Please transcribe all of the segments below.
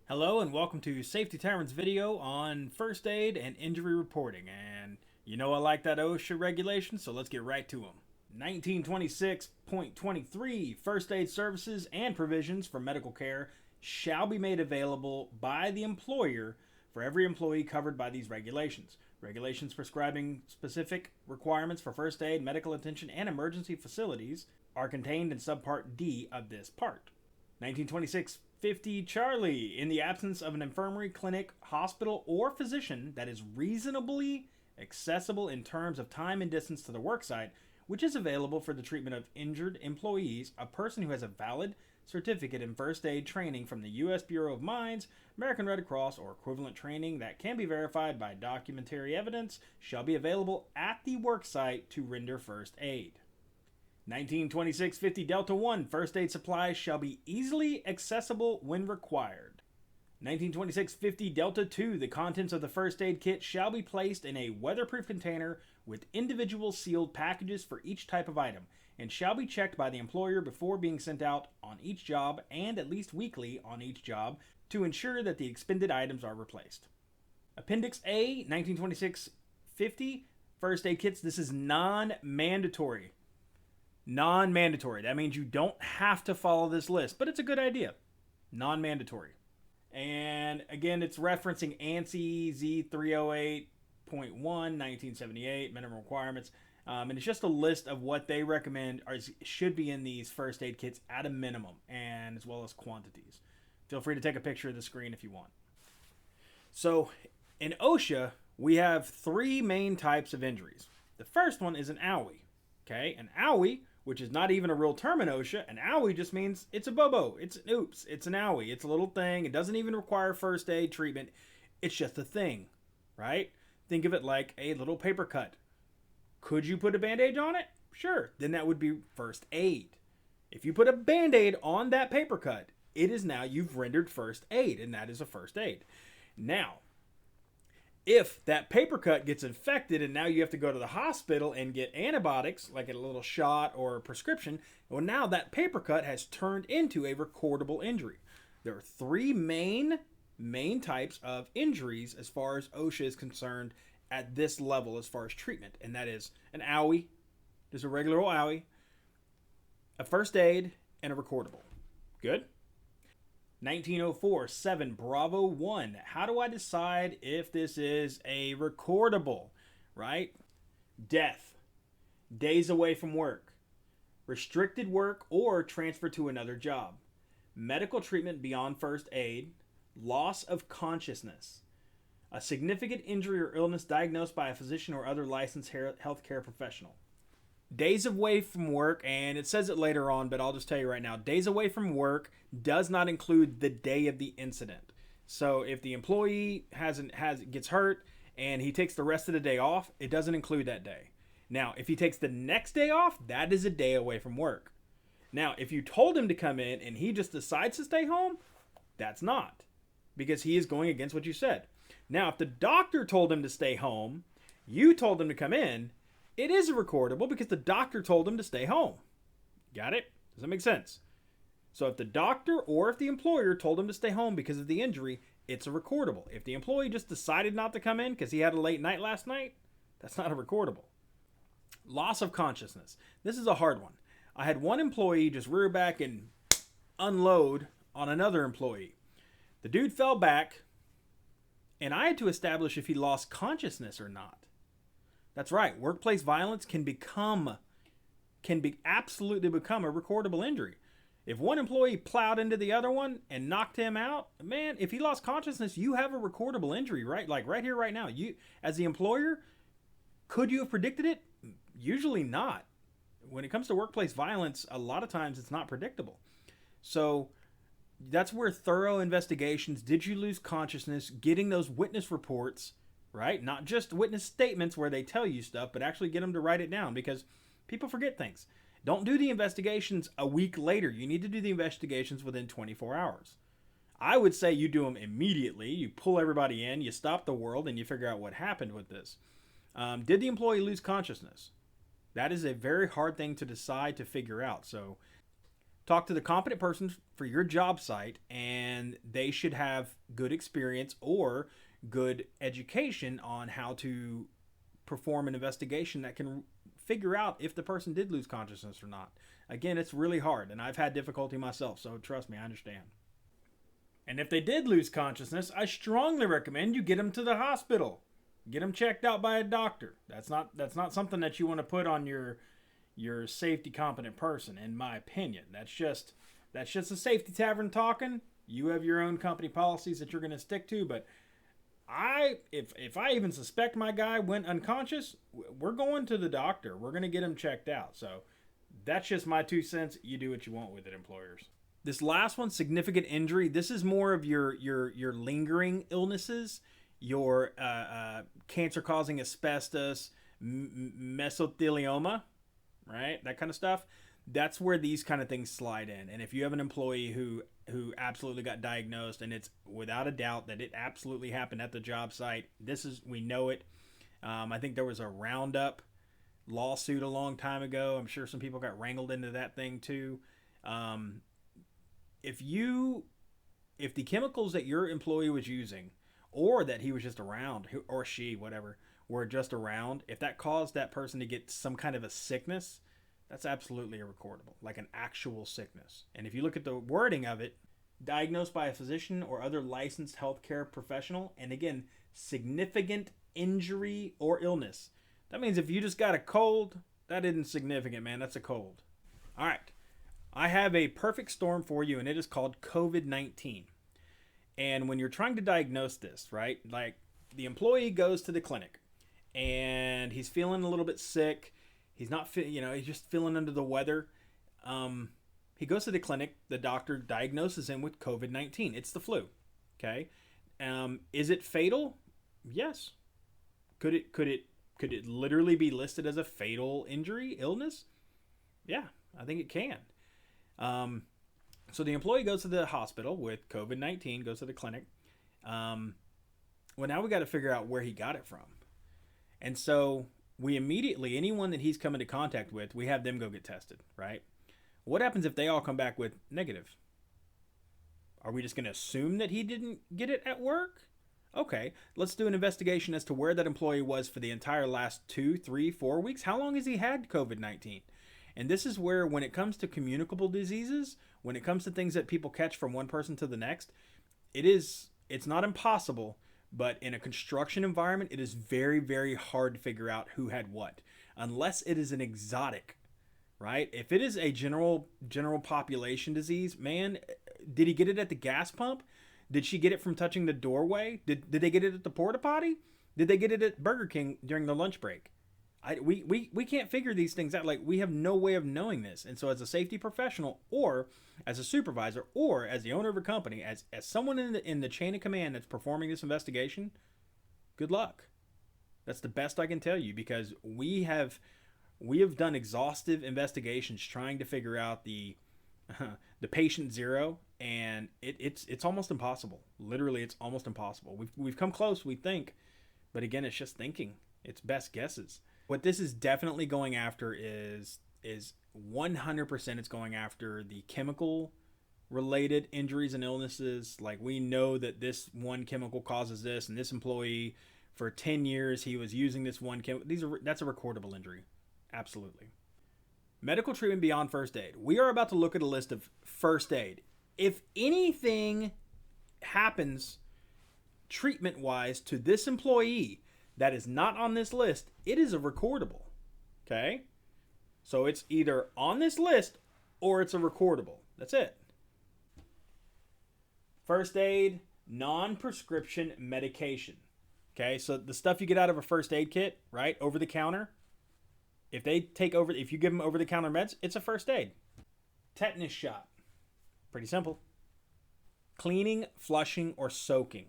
Hello and welcome to Safety Tavern's video on first aid and injury reporting. And you know I like that OSHA regulation, so let's get right to them. 1926.23 First aid services and provisions for medical care shall be made available by the employer for every employee covered by these regulations. Regulations prescribing specific requirements for first aid, medical attention, and emergency facilities are contained in subpart D of this part. 1926-50 Charlie, in the absence of an infirmary, clinic, hospital, or physician that is reasonably accessible in terms of time and distance to the worksite, which is available for the treatment of injured employees, a person who has a valid certificate in first aid training from the U.S. Bureau of Mines, American Red Cross, or equivalent training that can be verified by documentary evidence shall be available at the worksite to render first aid. 1926-50 Delta 1 First aid supplies shall be easily accessible when required. 1926-50 Delta 2 The contents of the first aid kit shall be placed in a weatherproof container with individual sealed packages for each type of item and shall be checked by the employer before being sent out on each job and at least weekly on each job to ensure that the expended items are replaced. Appendix A 1926-50 First aid kits. This is non-mandatory. Non-mandatory. That means you don't have to follow this list, but it's a good idea. Non-mandatory. And again, it's referencing ANSI Z308.1, 1978, minimum requirements. And it's just a list of what they recommend should be in these first aid kits at a minimum, and as well as quantities. Feel free to take a picture of the screen if you want. So in OSHA, we have three main types of injuries. The first one is an owie. Okay, an owie, which is not even a real term in OSHA, an owie just means it's a bobo, it's an oops, it's an owie, it's a little thing. It doesn't even require first aid treatment. It's just a thing, right? Think of it like a little paper cut. Could you put a band-aid on it? Sure, then that would be first aid. If you put a band-aid on that paper cut, it is now you've rendered first aid, and that is a first aid. Now, if that paper cut gets infected and now you have to go to the hospital and get antibiotics, like a little shot or a prescription, well, now that paper cut has turned into a recordable injury. There are three main types of injuries as far as OSHA is concerned at this level as far as treatment, and that is an owie, just a regular old owie, a first aid, and a recordable. Good? 1904-7 Bravo 1. How do I decide if this is a recordable? Right? Death, days away from work, restricted work or transfer to another job, medical treatment beyond first aid, loss of consciousness, a significant injury or illness diagnosed by a physician or other licensed healthcare professional. Days away from work, and it says it later on, but I'll just tell you right now, days away from work does not include the day of the incident. So if the employee gets hurt and he takes the rest of the day off, it doesn't include that day. Now, if he takes the next day off, that is a day away from work. Now, if you told him to come in and he just decides to stay home, that's not, because he is going against what you said. Now, if the doctor told him to stay home, you told him to come in, it is a recordable because the doctor told him to stay home. Got it? Does that make sense? So if the doctor or if the employer told him to stay home because of the injury, it's a recordable. If the employee just decided not to come in because he had a late night last night, that's not a recordable. Loss of consciousness. This is a hard one. I had one employee just rear back and unload on another employee. The dude fell back, and I had to establish if he lost consciousness or not. That's right. Workplace violence can absolutely become a recordable injury. If one employee plowed into the other one and knocked him out, man, if he lost consciousness, you have a recordable injury, right? Like right here, right now. You, as the employer, could you have predicted it? Usually not. When it comes to workplace violence, a lot of times it's not predictable. So that's where thorough investigations, did you lose consciousness, getting those witness reports, right? Not just witness statements where they tell you stuff, but actually get them to write it down, because people forget things. Don't do the investigations a week later. You need to do the investigations within 24 hours. I would say you do them immediately. You pull everybody in, you stop the world, and you figure out what happened with this. Did the employee lose consciousness? That is a very hard thing to decide, to figure out. So Talk to the competent person for your job site, and they should have good experience or good education on how to perform an investigation that can figure out if the person did lose consciousness or not. Again, it's really hard, and I've had difficulty myself, so trust me, I understand. And if they did lose consciousness, I strongly recommend you get them to the hospital. Get them checked out by a doctor. That's not something that you want to put on your safety competent person, in my opinion. That's just a safety tavern talking. You have your own company policies that you're going to stick to, but if I even suspect my guy went unconscious, we're going to the doctor. We're going to get him checked out. So that's just my 2 cents. You do what you want with it, employers. This last one, significant injury. This is more of your lingering illnesses, your cancer-causing asbestos, mesothelioma, right? That kind of stuff. That's where these kind of things slide in. And if you have an employee who absolutely got diagnosed, and it's without a doubt that it absolutely happened at the job site, we know it. I think there was a Roundup lawsuit a long time ago. I'm sure some people got wrangled into that thing too. If the chemicals that your employee was using, or that he was just around, or she, whatever, were just around, if that caused that person to get some kind of a sickness, that's absolutely a recordable, like an actual sickness. And if you look at the wording of it, diagnosed by a physician or other licensed healthcare professional, and again, significant injury or illness. That means if you just got a cold, that isn't significant, man. That's a cold. All right. I have a perfect storm for you, and it is called COVID-19. And when you're trying to diagnose this, right, like the employee goes to the clinic and he's feeling a little bit sick. He's not, he's just feeling under the weather. He goes to the clinic. The doctor diagnoses him with COVID-19. It's the flu. Okay. Is it fatal? Yes. Could it literally be listed as a fatal injury, illness? Yeah, I think it can. So the employee goes to the hospital with COVID-19, goes to the clinic. Well, now we got to figure out where he got it from. And so we immediately, anyone that he's come into contact with, we have them go get tested, right? What happens if they all come back with negative? Are we just going to assume that he didn't get it at work? Okay, let's do an investigation as to where that employee was for the entire last 2, 3, 4 weeks. How long has he had COVID-19? And this is where, when it comes to communicable diseases, when it comes to things that people catch from one person to the next, it's not impossible, but in a construction environment, it is very, very hard to figure out who had what, unless it is an exotic, right? If it is a general population disease, man, did he get it at the gas pump? Did she get it from touching the doorway? Did they get it at the porta potty? Did they get it at Burger King during the lunch break? We can't figure these things out. Like, we have no way of knowing this. And so as a safety professional, or as a supervisor, or as the owner of a company, as someone in the chain of command that's performing this investigation, good luck. That's the best I can tell you, because we have done exhaustive investigations trying to figure out the patient zero, and it's almost impossible. Literally, it's almost impossible. We've come close, we think, but again, it's just thinking. It's best guesses. What this is definitely going after is 100% it's going after the chemical related injuries and illnesses. Like, we know that this one chemical causes this, and this employee for 10 years he was using this one chemical. That's a recordable injury. Absolutely. Medical treatment beyond first aid. We are about to look at a list of first aid. If anything happens treatment wise to this employee that is not on this list, it is a recordable. Okay? So it's either on this list or it's a recordable. That's it. First aid, non-prescription medication. Okay? So the stuff you get out of a first aid kit, right? Over the counter. If you give them over the counter meds, it's a first aid. Tetanus shot. Pretty simple. Cleaning, flushing, or soaking.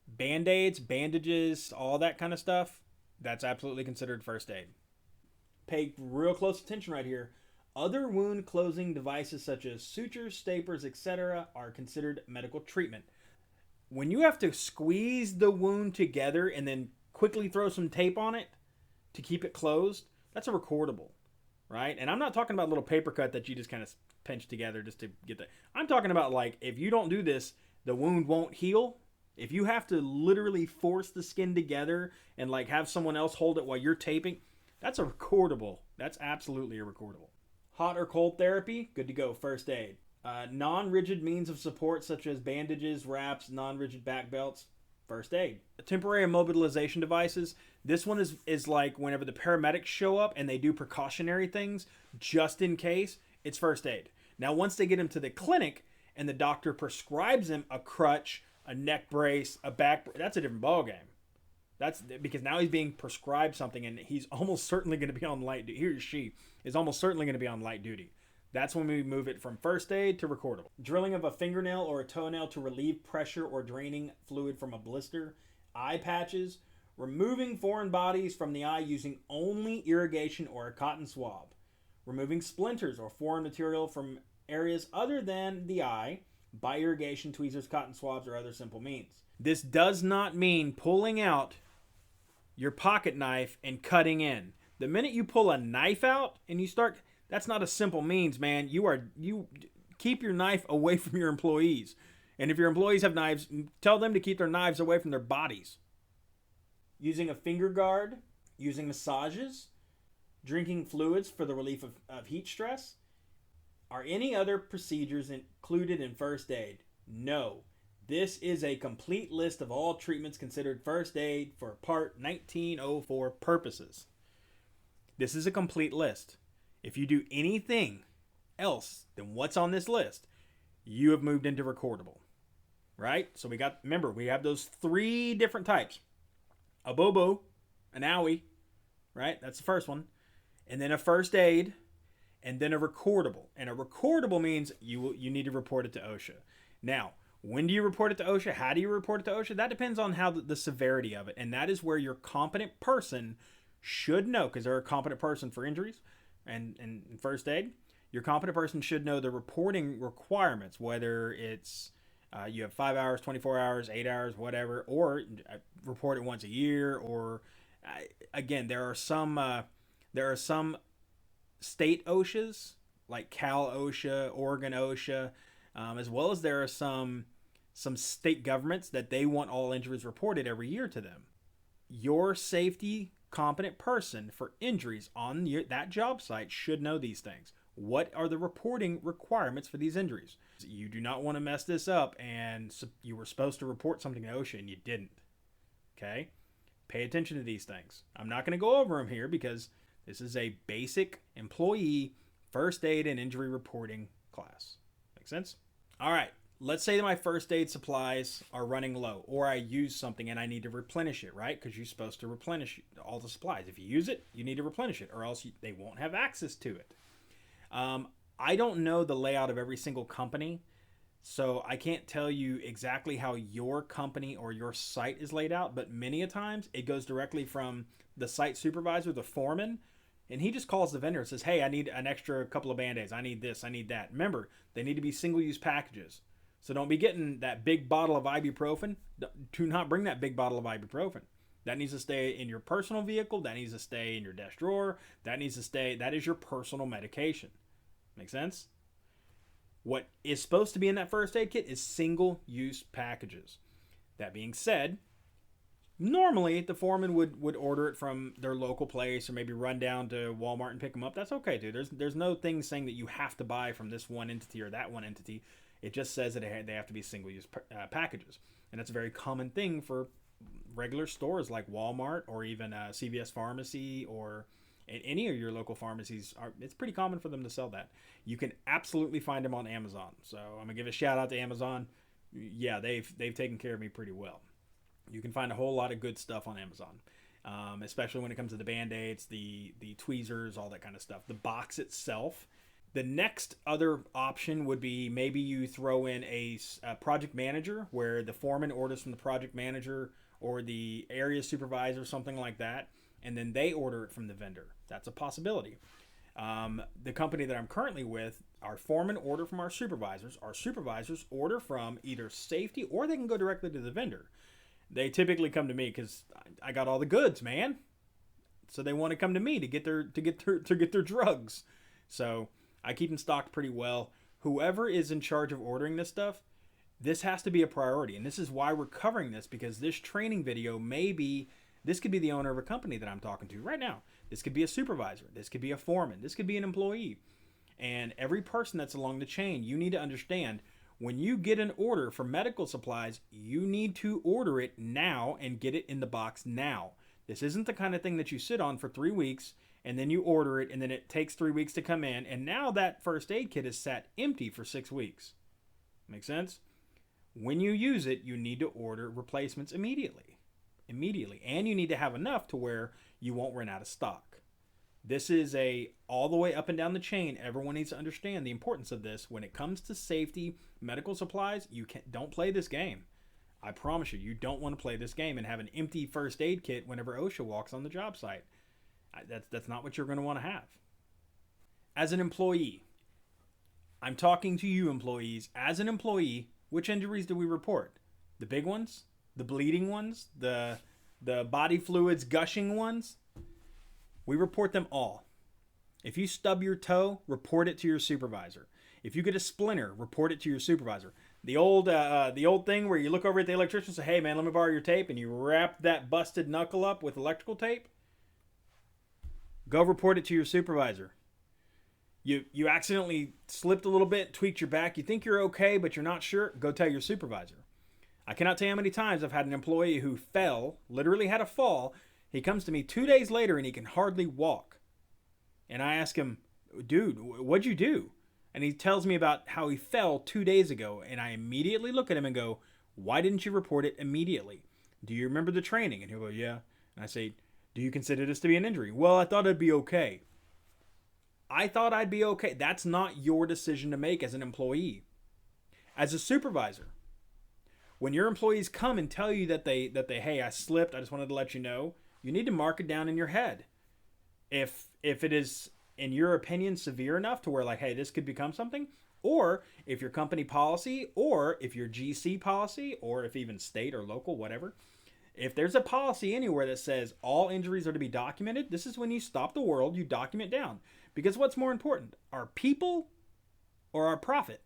Band-aids, bandages, all that kind of stuff, that's absolutely considered first aid. Pay real close attention right here. Other wound closing devices such as sutures, staples, etc. are considered medical treatment. When you have to squeeze the wound together and then quickly throw some tape on it to keep it closed, that's a recordable, right? And I'm not talking about a little paper cut that you just kind of pinched together just to get that. I'm talking about like if you don't do this, the wound won't heal. If you have to literally force the skin together and like have someone else hold it while you're taping, that's a recordable. That's absolutely a recordable. Hot or cold therapy, good to go. First aid. Non-rigid means of support such as bandages, wraps, non-rigid back belts, first aid. Temporary immobilization devices. This one is like whenever the paramedics show up and they do precautionary things just in case, it's first aid. Now once they get him to the clinic and the doctor prescribes him a crutch, a neck brace, a back, that's a different ballgame. That's because now he's being prescribed something and he's almost certainly going to be on light duty. He or she is almost certainly going to be on light duty. That's when we move it from first aid to recordable. Drilling of a fingernail or a toenail to relieve pressure or draining fluid from a blister. Eye patches. Removing foreign bodies from the eye using only irrigation or a cotton swab. Removing splinters or foreign material from areas other than the eye by irrigation, tweezers, cotton swabs, or other simple means. This does not mean pulling out your pocket knife and cutting in. The minute you pull a knife out and you start, that's not a simple means, man. You keep your knife away from your employees. And if your employees have knives, tell them to keep their knives away from their bodies. Using a finger guard, using massages, drinking fluids for the relief of heat stress. Are any other procedures included in first aid? No. This is a complete list of all treatments considered first aid for Part 1904 purposes. This is a complete list. If you do anything else than what's on this list, you have moved into recordable. Right? So we have those 3 different types. A bobo, an owie, right? That's the first one. And then a first aid, and then a recordable. And a recordable means you need to report it to OSHA. Now, when do you report it to OSHA? How do you report it to OSHA? That depends on how the severity of it. And that is where your competent person should know, because they're a competent person for injuries and first aid. Your competent person should know the reporting requirements, whether it's you have 5 hours, 24 hours, 8 hours, whatever, or report it once a year. Or again, there are some state OSHAs like Cal OSHA, Oregon OSHA, as well as there are some state governments that they want all injuries reported every year to them. Your safety competent person for injuries on that job site should know these things. What are the reporting requirements for these injuries? You do not want to mess this up and you were supposed to report something to OSHA and you didn't. Okay? Pay attention to these things. I'm not going to go over them here because this is a basic employee first aid and injury reporting class. Make sense? All right. Let's say that my first aid supplies are running low, or I use something and I need to replenish it, right? Because you're supposed to replenish all the supplies. If you use it, you need to replenish it, or else they won't have access to it. I don't know the layout of every single company, so I can't tell you exactly how your company or your site is laid out, but many a times it goes directly from the site supervisor, the foreman, and he just calls the vendor and says, hey, I need an extra couple of Band-Aids. I need this, I need that. Remember, they need to be single-use packages. So don't be getting that big bottle of ibuprofen. Do not bring that big bottle of ibuprofen. That needs to stay in your personal vehicle. That needs to stay in your desk drawer. That is your personal medication. Make sense? What is supposed to be in that first aid kit is single-use packages. That being said, normally the foreman would order it from their local place or maybe run down to Walmart and pick them up. That's okay, dude. There's no thing saying that you have to buy from this one entity or that one entity. It just says that they have to be single-use packages. And that's a very common thing for regular stores like Walmart or even CVS Pharmacy or any of your local pharmacies. It's pretty common for them to sell that. You can absolutely find them on Amazon. So I'm going to give a shout out to Amazon. Yeah, they've taken care of me pretty well. You can find a whole lot of good stuff on Amazon, especially when it comes to the Band-Aids, the tweezers, all that kind of stuff. The box itself. The next other option would be maybe you throw in a project manager where the foreman orders from the project manager or the area supervisor, something like that, and then they order it from the vendor. That's a possibility. The company that I'm currently with, our foremen order from our supervisors. Our supervisors order from either safety or they can go directly to the vendor. They typically come to me because I got all the goods, man. So they want to come to me to get their drugs. So I keep them stocked pretty well. Whoever is in charge of ordering this stuff, this has to be a priority. And this is why we're covering this, because this training video this could be the owner of a company that I'm talking to right now. This could be a supervisor. This could be a foreman. This could be an employee. And every person that's along the chain, you need to understand, when you get an order for medical supplies, you need to order it now and get it in the box now. This isn't the kind of thing that you sit on for 3 weeks and then you order it and then it takes 3 weeks to come in. And now that first aid kit is sat empty for 6 weeks. Make sense? When you use it, you need to order replacements immediately. And you need to have enough to where you won't run out of stock. This is all the way up and down the chain. Everyone needs to understand the importance of this. When it comes to safety, medical supplies, don't play this game. I promise you, you don't want to play this game and have an empty first aid kit whenever OSHA walks on the job site. That's not what you're going to want to have. As an employee, I'm talking to you employees. As an employee, which injuries do we report? The big ones? The bleeding ones? The body fluids gushing ones? We report them all. If you stub your toe, report it to your supervisor. If you get a splinter, report it to your supervisor. The old thing where you look over at the electrician and say, hey man, let me borrow your tape, and you wrap that busted knuckle up with electrical tape, go report it to your supervisor. You accidentally slipped a little bit, tweaked your back, you think you're okay, but you're not sure, go tell your supervisor. I cannot tell you how many times I've had an employee who fell, literally had a fall. He comes to me 2 days later and he can hardly walk. And I ask him, dude, what'd you do? And he tells me about how he fell 2 days ago. And I immediately look at him and go, why didn't you report it immediately? Do you remember the training? And he'll go, yeah. And I say, do you consider this to be an injury? Well, I thought I'd be okay. I thought I'd be okay. That's not your decision to make as an employee. As a supervisor, when your employees come and tell you that they hey, I slipped, I just wanted to let you know, you need to mark it down in your head. If it is, in your opinion, severe enough to where like, hey, this could become something, or if your company policy, or if your GC policy, or if even state or local, whatever, if there's a policy anywhere that says all injuries are to be documented, this is when you stop the world, you document down. Because what's more important, our people or our profit?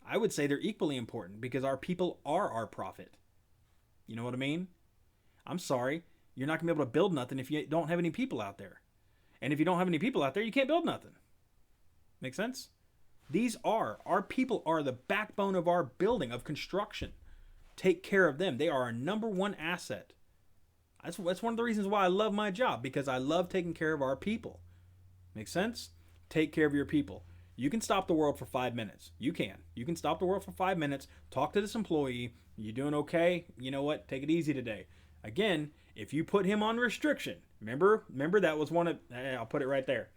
I would say they're equally important, because our people are our profit. You know what I mean? I'm sorry, you're not going to be able to build nothing if you don't have any people out there. And if you don't have any people out there, you can't build nothing. Make sense? Our people are the backbone of our building, of construction. Take care of them. They are our number one asset. That's one of the reasons why I love my job, because I love taking care of our people. Make sense? Take care of your people. You can stop the world for 5 minutes. You can stop the world for 5 minutes. Talk to this employee. You doing okay? You know what? Take it easy today. Again, if you put him on restriction, remember that was one of, I'll put it right there.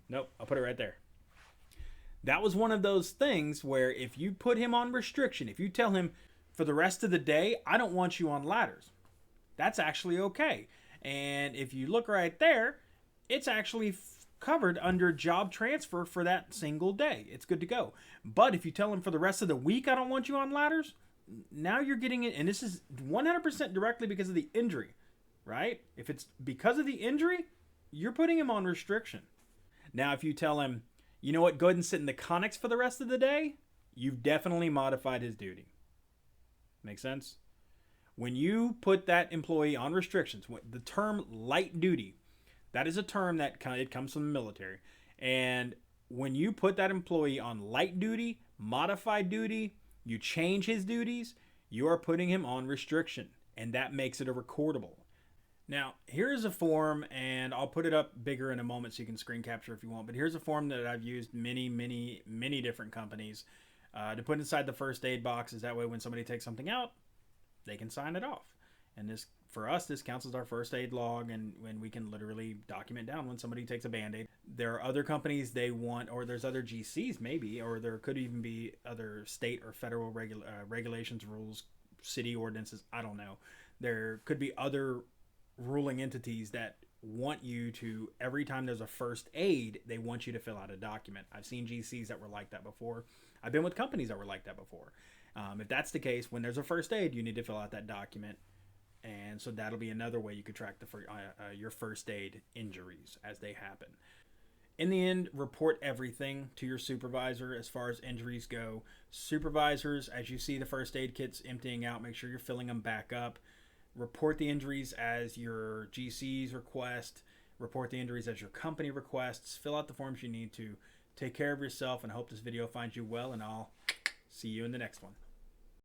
Nope, I'll put it right there. That was one of those things where if you put him on restriction, if you tell him for the rest of the day, I don't want you on ladders, that's actually okay. And if you look right there, it's actually covered under job transfer for that single day. It's good to go. But if you tell him for the rest of the week, I don't want you on ladders, now you're getting it, and this is 100% directly because of the injury, right? If it's because of the injury, you're putting him on restriction. Now, if you tell him, you know what, go ahead and sit in the conics for the rest of the day, you've definitely modified his duty. Make sense? When you put that employee on restrictions, the term light duty, that is a term that it comes from the military. And when you put that employee on light duty, modified duty, you change his duties, you are putting him on restriction. And that makes it a recordable. Now, here's a form, and I'll put it up bigger in a moment so you can screen capture if you want. But here's a form that I've used many different companies to put inside the first aid boxes. That way when somebody takes something out, they can sign it off. And this, for us, this counts as our first aid log, and when we can literally document down when somebody takes a Band-Aid. There are other companies they want, or there's other GCs maybe, or there could even be other state or federal regulations, rules, city ordinances, I don't know. There could be other ruling entities that want you to, every time there's a first aid, they want you to fill out a document. I've seen GCs that were like that before. I've been with companies that were like that before. If that's the case, when there's a first aid, you need to fill out that document. And so that'll be another way you could track your first aid injuries as they happen. In the end, report everything to your supervisor as far as injuries go. Supervisors, as you see the first aid kits emptying out, make sure you're filling them back up. Report the injuries as your GCs request. Report the injuries as your company requests. Fill out the forms you need to. Take care of yourself, and I hope this video finds you well, and I'll see you in the next one.